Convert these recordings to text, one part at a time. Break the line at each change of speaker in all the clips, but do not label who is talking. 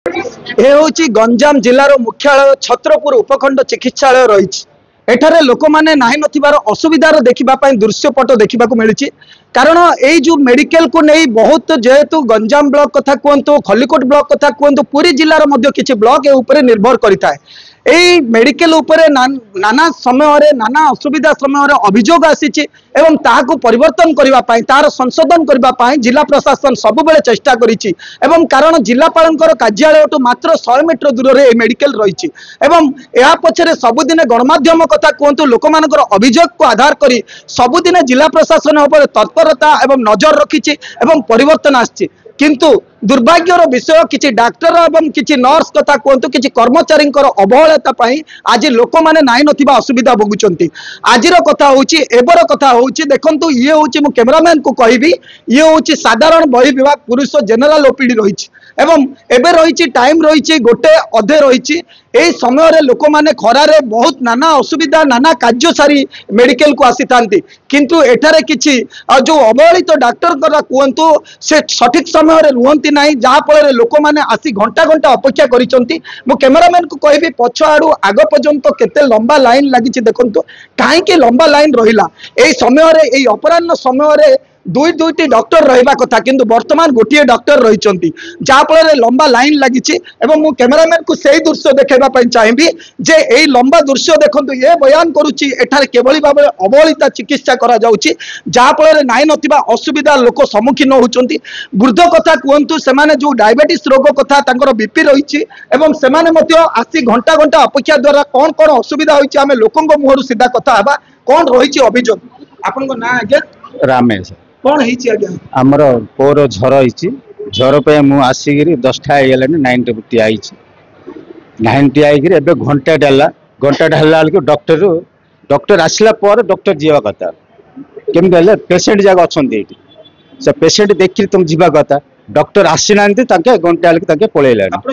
ए होची गंजाम जिलार मुख्यालय छत्रपुर उपखंड चिकित्सालय रही एठारे लोक मैंने ना नथिबार असुविधार देखा दृश्यपट देखा मिली कारण जो मेडिकल को नहीं बहुत जेहेतु गंजाम ब्लॉक कथा कहतु खलिकोट ब्लॉक कथा कहतु पुरी जिलार किसी ब्लॉक ए निर्भर करता है यही मेडिकल उपरे नाना समय नाना असुविधा समय अभियोग आसी परिवर्तन करने तार संशोधन करने जिला प्रशासन सब बेले चेष्टा करिछि एवं कारण जिलापाल कार्यालय मात्र 100 मीटर दूर में मेडिकल रही या पछरे सबुदिन गणमाध्यम कथा कहतु लोक मानकर अभियोग को आधार करी सबुदिन जिला प्रशासन उपर तत्परता एवं नजर रखी परिवर्तन आछि किंतु दुर्भाग्यर विषय किसी डाक्टर एवं किसी नर्स कथा कहतु किसी कर्मचारी अवहेलता आज लोक मैंने नाई नथिबा असुविधा भोगुंट आज कथा एबर कथा देखु ये हूँ मु कैमरामैन को कहबी ये हूँ साधारण बही विभाग पुरुष जेनेल ओपीडी रही एवं एबे रही टाइम रही गोटे अधे रही यही समय लोक मैंने खरारे बहुत नाना असुविधा नाना कार्य सारी मेडिकल को आसी था किंतु एठारे किछि जो अवहेलित डाक्टर कहतु से सठिक समय रुहंती नहीं जहाँफल लोक मैंने आसी घंटा घंटा अपेक्षा करिसंती मु कैमरामैन को कहबी पछ आड़ू आग पर्यंत केते लंबा लाइन लगी देखु कहीं लंबा लाइन रहा यही समय अपराह्न समय दुईटी डॉक्टर रहा कथा किंतु वर्तमान गोटे डॉक्टर रही जहाँफल लंबा लाइन लगी मु कैमरामैन को सही दृश्य देखा चाहिए जे यही लंबा दृश्य देखो ये बयान करुच्ची एठारे केभली भाव अवहेलित चिकित्सा करा जाउची जहाँफल नाई नथिबा असुविधा लोक सम्मुखीन होउचंती वृद्ध कथा कहतु से जो डायबिटीज रोग कथा तांकर बीपी रही आसी घंटा घंटा अपेक्षा द्वारा कौन कौन असुविधा होइची आमे लोकंग मुहरु सीधा कथा हबा कौन रही अभियोग आपन ना आज्ञा
रामेश
कौन है आज्ञा
आमर पोर झर झर पे मु आसिक 10टा हो 9 आई 9 आई घंटा डाला बेलू डॉक्टर आसला डॉक्टर जीवा कथा केमी पेसेंट जाक अच्छा से पेसेंट देखिए तुम जीवा कथा डॉक्टर आसी ना घंटा पलैला मु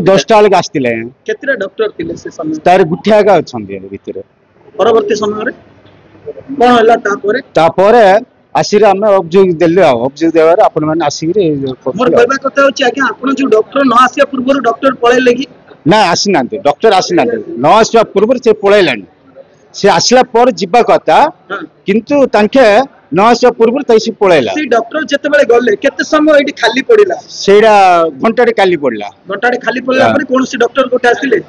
10टा बेलू आसते
केते डॉक्टर थिले से समय
तार गुठिया अच्छा भितर
परवर्ती समय कौन हला तापरे आसिर आम अभियोग देले अभियोग देवार आपण माने आसिक मोर कहबा कथा होची आज्ञा आपण जो डॉक्टर न आसिया पूर्व डॉक्टर पळैले कि
ना आसी ना डॉक्टर आसी ना न आसिया पूर्व से पळैलानी से आसला पर जीवा कथा किंतु तांके न आसिया पूर्व तैसी पळैला
से डॉक्टर जते बेले गले केते समय एठी खाली पड़िला
सेडा घंटाटे खाली पड़ला
घंटाटे खाली पड़ला पर कोन से डॉक्टर कोठे आसिले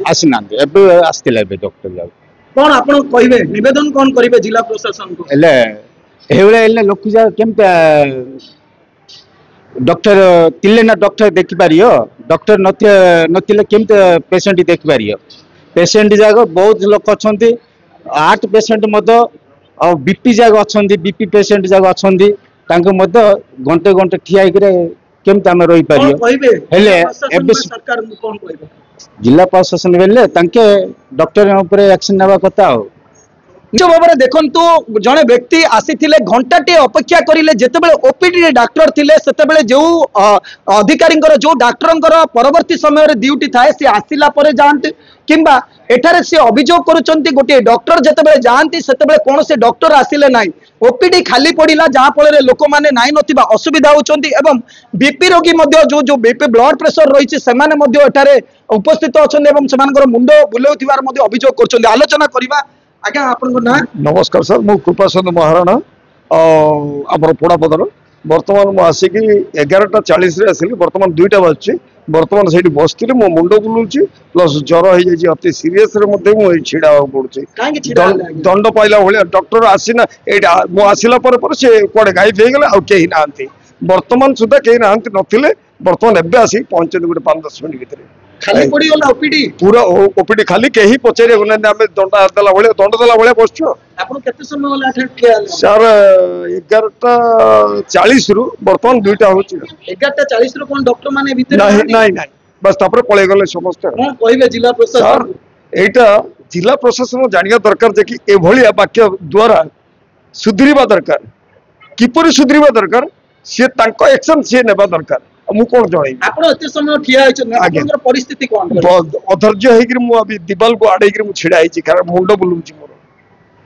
आसी ना एबे आस्तिला एबे डॉक्टर जाव
कौन आपण कहबे निवेदन कौन करिवे जिला प्रशासन को
एले एवले लोक जा केमता डॉक्टर तिले ना डॉक्टर देखि पारियो डॉक्टर नथिले केमता पेशेंट देखि पारियो पेशेंट जाग बहुत लोक अछंती 8 पेशेंट मद और बीपी जाग अछंती बीपी पेशेंट जाग अछंती तांको मद घंटे घंटे ठिया करे केमता हम रही पारियो
कहबे
हेले
एबे सरकार कौन कहबे
जिला प्रशासन बेले तांके डॉक्टर ऊपर एक्शन नेबा कथा हो
निज भाव में देखु जड़े व्यक्ति आसी घंटाटे अपेक्षा करें जिते ओपीडी डाक्टर थे से जो अधिकारी जो डाक्टर परवर्ती समय ड्यूटी थाए सी आसला जाते किंबा एठारे से अभियोग करुँच गोटे डॉक्टर जिते जाती से कौन से डॉक्टर आसिले ना ओपीडी खाली पड़ा जहाँफल लोक मैंने नाई नथिबा असुविधा होती बीपी रोगी जो जो बीपी ब्लड प्रेशर रही से उपस्थित अच्छा मुंड बुलाउथिबार अभियोग कर आलोचना करवा आज्ञा आपन ना
नमस्कार सर मु कृपाचंद महाराणा आमर पोड़ापदर बर्तमान मु आसिक 11:40 आसिली बर्तमान 2टा बाजू बर्तमान से बसती मो मुंड बुलूची प्लस ज्वर हो जाए अति सीरीयस छिड़ा पड़े दंड पाइला भाया डॉक्टर आसीना मु आसला से कड़े गायब हो गले आई ना बर्तमान सुधा कहीं ना नथिले बर्तमान एबे आसी पहुंचे गोटे 5-10 मिनट भीतर
खाली पड़ीगला ओपीडी
पूरा ओपीडी खाली कहीं पचारे आम दंड देला भाया बस सर 11:40 रु बर्तमान 2टा हो
11:40 रु कौन डॉक्टर माने भीतर
नहीं बस तापर पळे गले समस्त
कौन कहबे जिला प्रशासन
एटा जिला प्रशासन जानिया दरकार जे कि एभली वाक्य द्वारा सुधरीबा दरकार किपरि सुधरीबा दरकार से तांको एक्शन से नेबा दरकार मु कौन जणै
आपण एते समय ठिया आइछ परिस्थिति कौन
अधर्य हेगिर मु अभी दीवाल को आड़े मु छिड़ा आइछि कारण मुंड बुलुची मोर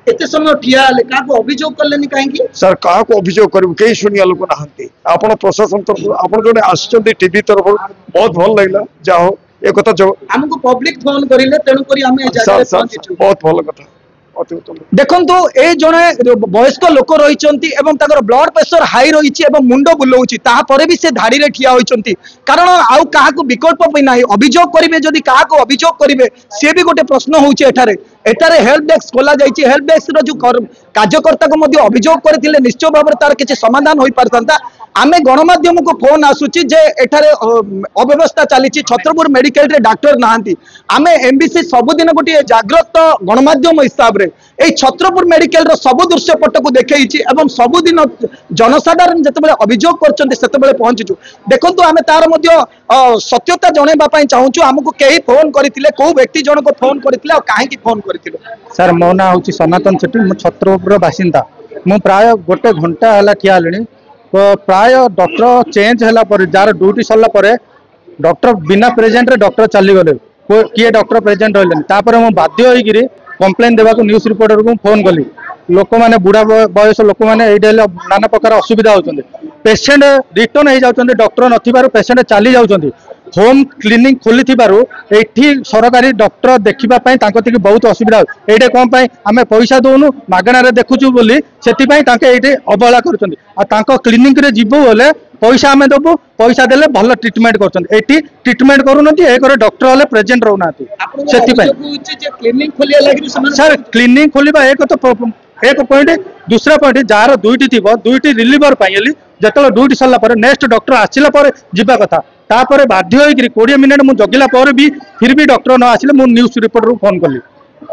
एते समय ठिया हेले काको अभियोग करलेनी कहीं
सर क्या अभियोग करूँ कई शुणिया लोक ना आपण प्रशासन तरफ आप जो आसुँच टीवी तरफ बहुत भल लगे जा हो एक कथा जो
हमको पब्लिक फोन करिले तेणु करी आमे
सर सर बहुत भल कथा अति उत्तम
देखंतु ए जने वयस्क लोक रहिचंती एवं ताकर ब्लड प्रेशर हाई रहिछि एवं मुंड बुलाउछि ताहा परे भी से धाड़ी रे ठिया होइचंती कारण आउ काहाकू विकल्प पई नाही अभियोग करिवे जदि काहाकू अभियोग करिवे से भी गोटे प्रश्न होउछि एठारे हेल्प डेस्क खोला जाइछि हेल्प डेस्क रो जो कार्यकर्ता को मध्ये अभियोग करथिले निश्चय भाबरे तार किछि समाधान होई पारतंता आमे गणमाध्यम को फोन आसुछि जे एठारे अव्यवस्था चलीछि छत्रपुर मेडिकल रे डॉक्टर नाहांती आमे एमबीसी सबुदिन गोटे जागृत गणमाध्यम हिसाब रे ए छत्रपुर मेडिकल रो सब दृश्य पट को देखैछि एवं सबुदिन जनसाधारण जतबेले अभियोग करछन्ते सेतबेले पहुंचुछु देखंतु आमे तार मध्ये सत्यता जणेबा पई चाहूछु हमकु केही फोन करथिले को व्यक्ति जण को फोन करथिले आ काहे की फोन करथिले
सर मो ना होछि सनातन सेठी मु छत्रपुर बासिंदा मु प्राय गोटे घंटा हला ठिया लेनी प्राय डॉक्टर चेंज हला पर जार ड्यूटी सरला पर डॉक्टर बिना प्रेजेंट रे डॉक्टर चली गले किए डॉक्टर प्रेजेंट रहले तापर मु बाध्य होई गिरी कंप्लेन देबा को न्यूज रिपोर्टर को फोन कली लोक माने बुढ़ा बयस लोक माने एडे नाना प्रकार असुविधा होचंदे पेशेंट रिटर्न हो जाउचंदे डॉक्टर नथिबारु पेशेंट चली जाउचंदे होम क्लिनिक खोली थिबारु एठी सरकारी डॉक्टर देखिबा पई तांको तिक बहुत असुविधा एडे कोन पई हमें पैसा दोनु मागणा रे देखुचु बोली सेति पई तांके एठी अबहेला करचंदे आ तांको क्लिनिक रे जिबो बोले पैसा हमें देबो पैसा देले भल ट्रीटमेंट करचंदे एठी ट्रीटमेंट करूनती ए करे डॉक्टर वाले प्रेजेंट रहउनाती सेति पई
क्लिनिक खोलिया लागि
सर क्लिनिक खोलिबा एक तो एक पॉइंट दूसरा पॉइंट जार दुईटी थी दुईटी रिलीवर पाइली जो ड्यूटी सरला पर नेक्स्ट डॉक्टर आसिला पर जीवा कथा तापर बाध्य होइकरी 20 मिनिट मु जगिला पर भी फिर भी डॉक्टर न आसिले मु न्यूज रिपोर्टर को फोन कली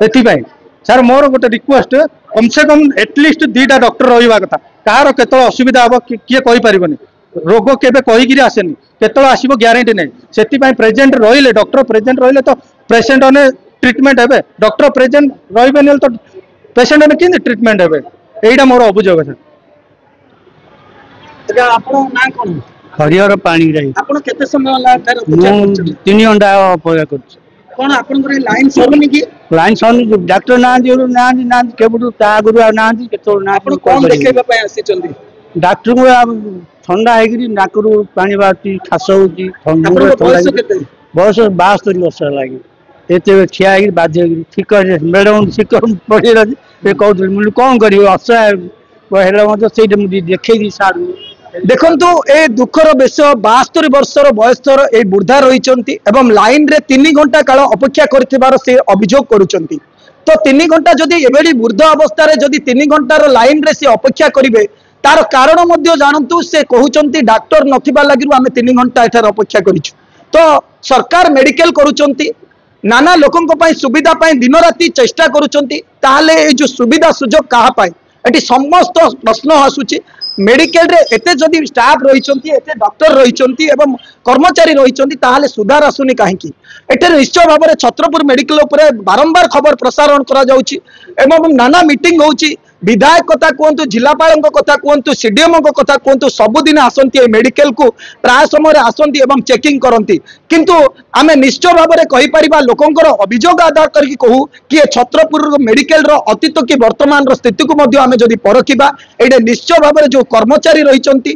एथिपाई सर मोर गोटे रिक्वेस्ट कम से कम एटलिस्ट 2टा डॉक्टर रहिबा कथा कार केतळ असुविधा हबो किए कहि परिबनी रोग केबे कहिगिरी आसेनी केतळ आसीबो ग्यारंटी नै सेथिपाई प्रेजेंट रहिले डॉक्टर प्रेजेंट रहिले तो पेशेंट ने ट्रीटमेंट हेबे डॉक्टर प्रेजेंट रहिबेनी तो पेशेंट ने किन ट्रीटमेंट हेबे एइडा मोर अभियोग सर
एटा आपन ना कोन
हरिहर पानी रही
आपन केते समय ला तार उपचार करछ
3 घंटा अपेक्षा करछ
कोन आपन को लाइन सरुनी की
लाइन सरुनी डॉक्टर ना जोर ना केबडू ता गुरु ना केतोल ना
आपन कोन देखेबा पय आसी चंदी
डॉक्टर को ठंडा हेगिरी नाकरू पानी बाती खास होजी ठंडा
बयस केते
बयस 72 वर्ष लागी एते ठिया हेगिरी बाध्य हेगिरी ठीक है मैडम सिकम पड़ी रही कहू मुझे कौन करी असहाय देखे सार
देखंतु ए दुखर विषय 72 वर्षर बयसर ए बुढ़ा रही लाइन रे 3 घंटा काल अपेक्षा कर से अभियोग करुचंती तो 3 घंटा जदि एबेली वृद्ध अवस्था रे जदि 3 घंटार लाइन रे से अपेक्षा करिवे तार कारण मध्य जानतु से कहउचंती डॉक्टर नथिबा लागिरु आमे 3 घंटा एठार अपेक्षा करिछु तो सरकार मेडिकल करुचंती नाना लोकंक पई सुविधा पई दिन राति चेष्टा करुचंती ताले ए जो सुविधा सुजोग कहा पाए एटी समस्त प्रश्न आसुची मेडिकल रे एते जदि स्टाफ रहिचंती एते डॉक्टर रहिचंती एवं कर्मचारी रहिचंती ताहाले सुधार आसुनी काहेकि एटे निश्चय भाबरे छत्रपुर मेडिकल उपरे बारंबार खबर प्रसारण करा जाउची एवं नाना मीटिंग होउची विधायक कथा कहतु जिलापाल कथा कहतु सीडीएम कथा कहतु सबुदिन आसती मेडिकल को प्राय समय आसती और चेकिंग करती किंतु आमे निश्चय भाव में कहीपर लोकंर अभियोग आधार करके कहू कि छत्रपुर मेडिकल अतीत कि वर्तमान स्थिति को आमे जदि परखिबा ये निश्चय भाव में जो कर्मचारी रही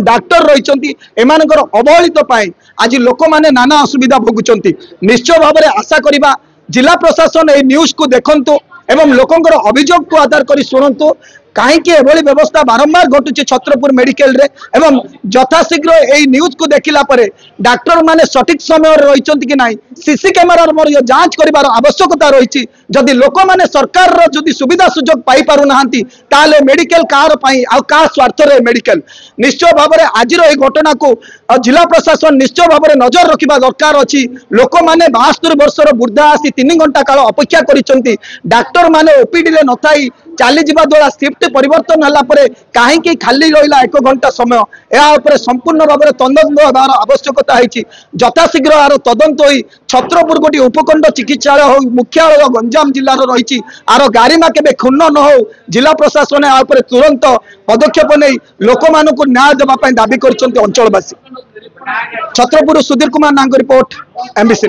डाक्टर रही एमानकर अवहेलित पाए आज लोक मैंने नाना असुविधा भोगुंट निश्चय भाव में आशा करवा जिला प्रशासन ये न्यूज को देखंतु एवं लोकंर अभियोग को आधार कर शुणु कहीं एभली व्यवस्था बारंबार घटुची छत्रपुर मेडिकल रे एवं यथाशीघ्र यही न्यूज को देखला परे डॉक्टर माने सठिक समय रही कि नहीं सीसी कैमेरार मोर जांच करिवार आवश्यकता रही जदि लोक माने सरकार रो जदि सुविधा सुजोग पाई पारु नाहंती ताले मेडिकल कार पई आ का स्वार्थ रे मेडिकल निश्चय भाव में आज घटना को जिला प्रशासन निश्चय भाव में नजर रखा दरकार अच्छी लोक मैंने 72 वर्षर वृद्धा आसी 3 घंटा काल अपेक्षा करिसेंती डॉक्टर माने ओपीडी रे नथाई चली जावा द्वारा शिफ्ट परिवर्तन होला परे कहीं खाली रहा 1 घंटा समय या संपूर्ण भाव में तदंत होबार आवश्यकता है यथाशीघ्र यार तदंत हो छत्रपुर गोटे उपखंड चिकित्सालय हो मुख्यालय गंजाम जिलार रही आर गारिमा केबे क्षुण्ण न हो जिला प्रशासन या तुरंत पदक्षेप नहीं लोक मानक न्याय देवाई दाबी कर अंचलवासी छत्रपुर सुधीर कुमार नांग रिपोर्ट एमबीसी।